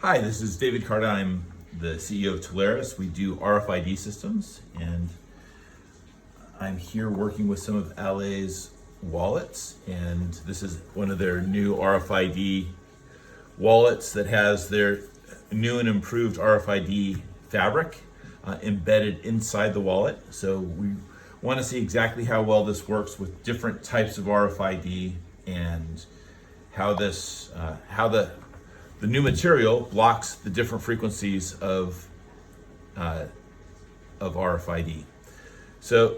Hi, this is David Carta. I'm the CEO of Telaeris. We do RFID systems, and I'm here working with some of Allett's wallets, and this is one of their new RFID wallets that has their new and improved RFID fabric embedded inside the wallet. So we want to see exactly how well this works with different types of RFID and how this, the new material blocks the different frequencies of RFID. So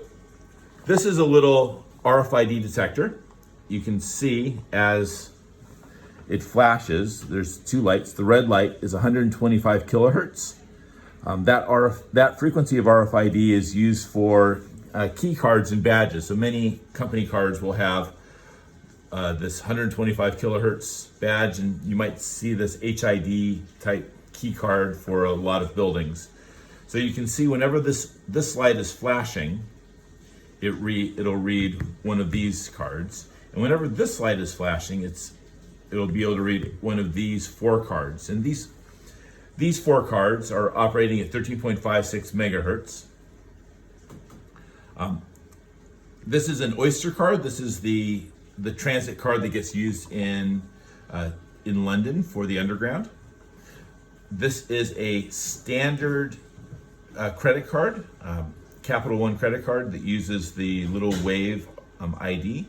this is a little RFID detector. You can see as it flashes, there's two lights. The red light is 125 kilohertz. That frequency of RFID is used for key cards and badges. So many company cards will have this 125 kilohertz badge, and you might see this HID type key card for a lot of buildings. So you can see whenever this light is flashing, it'll read one of these cards, and whenever this light is flashing, it'll be able to read one of these four cards. And these four cards are operating at 13.56 megahertz. This is an Oyster card. This is the transit card that gets used in London for the underground. This is a standard credit card, Capital One credit card that uses the little wave ID.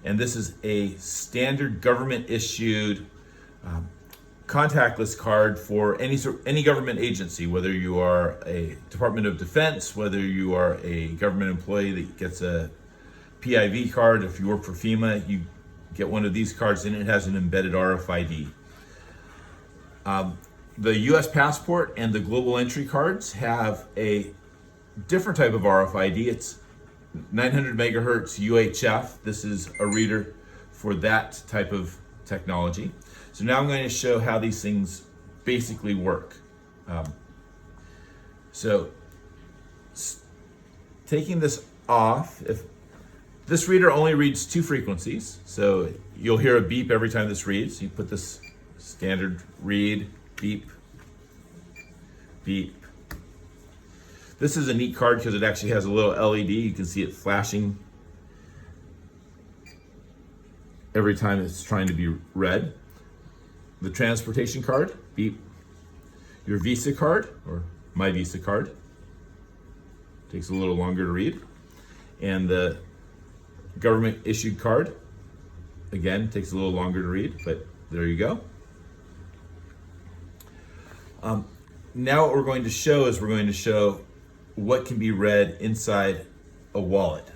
And this is a standard government issued contactless card for any government agency, whether you are a Department of Defense, whether you are a government employee that gets a PIV card. If you work for FEMA, you get one of these cards, and it has an embedded RFID. The US passport and the global entry cards have a different type of RFID. It's 900 megahertz UHF. This is a reader for that type of technology. So now I'm going to show how these things basically work. Taking this off, if this reader only reads two frequencies, so you'll hear a beep every time this reads. You put this standard read, beep, beep. This is a neat card because it actually has a little LED. You can see it flashing every time it's trying to be read. The transportation card, beep. Your Visa card, or my Visa card, takes a little longer to read. And the government issued card, again, takes a little longer to read, but there you go. Now what we're going to show is what can be read inside a wallet.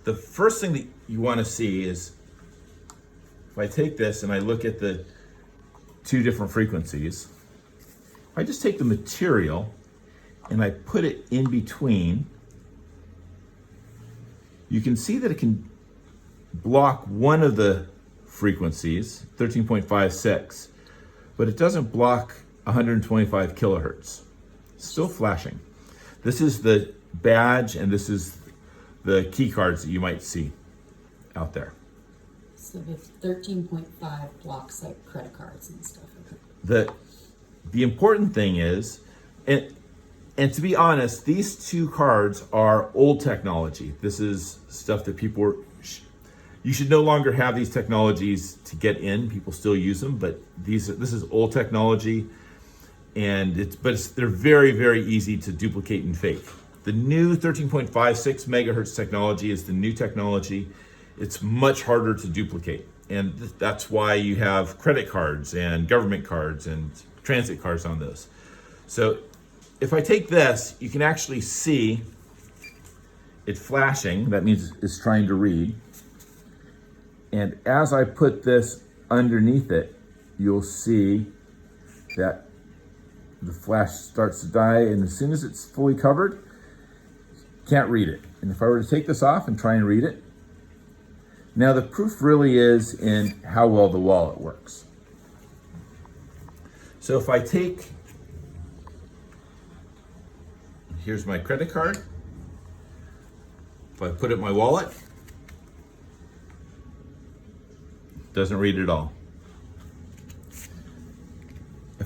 The first thing that you want to see is, if I take this and I look at the two different frequencies, I just take the material and I put it in between, you can see that it can block one of the frequencies, 13.56, but it doesn't block 125 kilohertz. It's still flashing. This is the badge, and this is the key cards that you might see out there. So the 13.5 blocks like credit cards and stuff. The important thing is, and to be honest, these two cards are old technology. This is stuff that you should no longer have these technologies to get in. People still use them, but this is old technology, and they're very, very easy to duplicate and fake. The new 13.56 megahertz technology is the new technology. It's much harder to duplicate, and that's why you have credit cards and government cards and transit cards on those. So if I take this, you can actually see it flashing. That means it's trying to read. And as I put this underneath it, you'll see that the flash starts to die, and as soon as it's fully covered, can't read it. And if I were to take this off and try and read it, now the proof really is in how well the wallet works. So if I take, here's my credit card. If I put it in my wallet, doesn't read at all.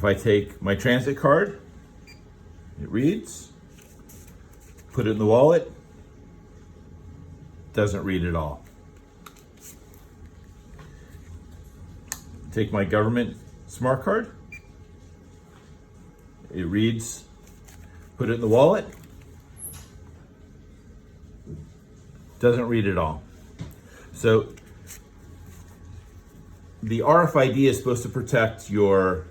If I take my transit card, it reads, put it in the wallet, doesn't read at all. Take my government smart card, it reads, put it in the wallet, doesn't read at all. So the RFID is supposed to protect your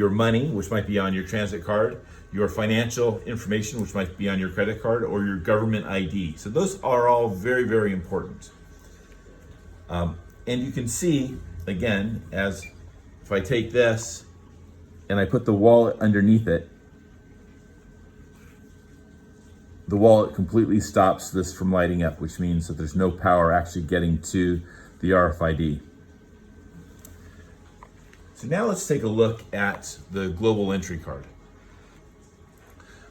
money, which might be on your transit card, your financial information, which might be on your credit card, or your government ID. So those are all very, very important. And you can see, again, as if I take this and I put the wallet underneath it, the wallet completely stops this from lighting up, which means that there's no power actually getting to the RFID. So now let's take a look at the global entry card.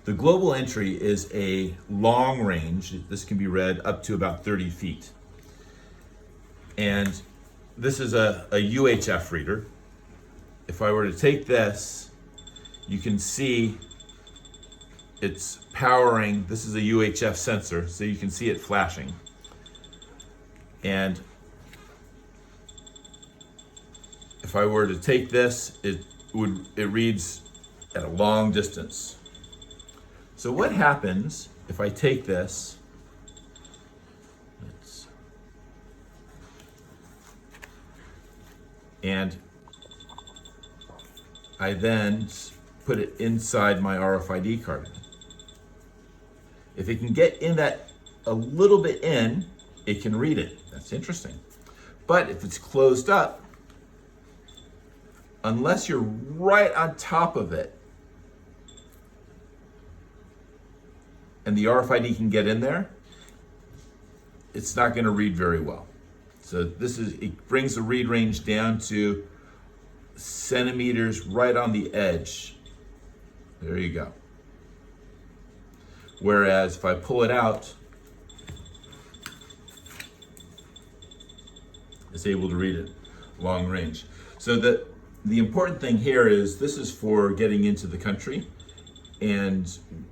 The global entry is a long range. This can be read up to about 30 feet. And this is a UHF reader. If I were to take this, you can see it's powering. This is a UHF sensor, so you can see it flashing. And if I were to take this, it reads at a long distance. So what happens if I take this, and I then put it inside my RFID card? If it can get in that a little bit in, it can read it. That's interesting. But if it's closed up, unless you're right on top of it and the RFID can get in there, it's not going to read very well. So it brings the read range down to centimeters right on the edge. There you go. Whereas if I pull it out, it's able to read it long range. So the important thing here is this is for getting into the country. And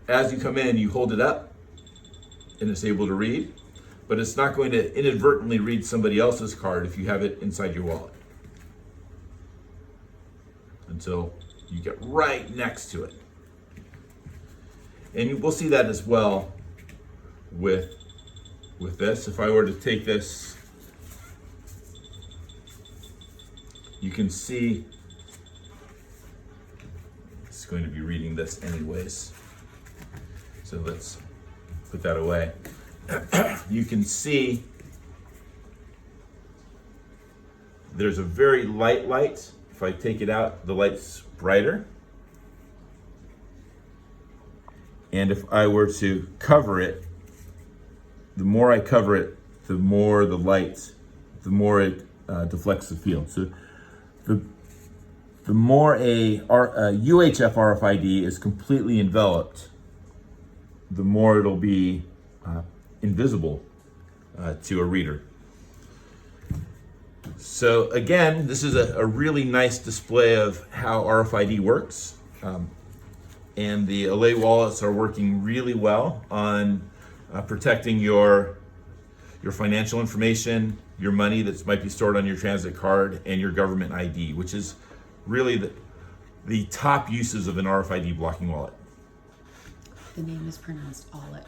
as you come in, you hold it up and it's able to read, but it's not going to inadvertently read somebody else's card if you have it inside your wallet until you get right next to it. And we'll see that as well with this. If I were to take this, you can see it's going to be reading this anyways. So let's put that away. You can see there's a very light light. If I take it out, the light's brighter. And if I were to cover it, the more I cover it, the more the light, the more it deflects the field. So the more a UHF RFID is completely enveloped, the more it'll be invisible to a reader. So again, this is a really nice display of how RFID works. And the Allett wallets are working really well on protecting your financial information, your money that might be stored on your transit card, and your government ID, which is really the top uses of an RFID blocking wallet. The name is pronounced Allett.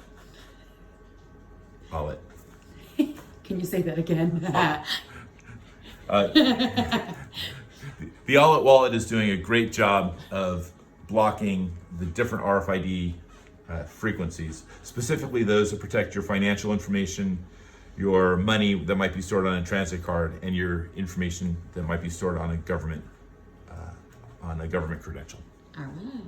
Allett. Can you say that again? The Allett wallet is doing a great job of blocking the different RFID frequencies, specifically those that protect your financial information, your money that might be stored on a transit card, and your information that might be stored on a government credential. All right.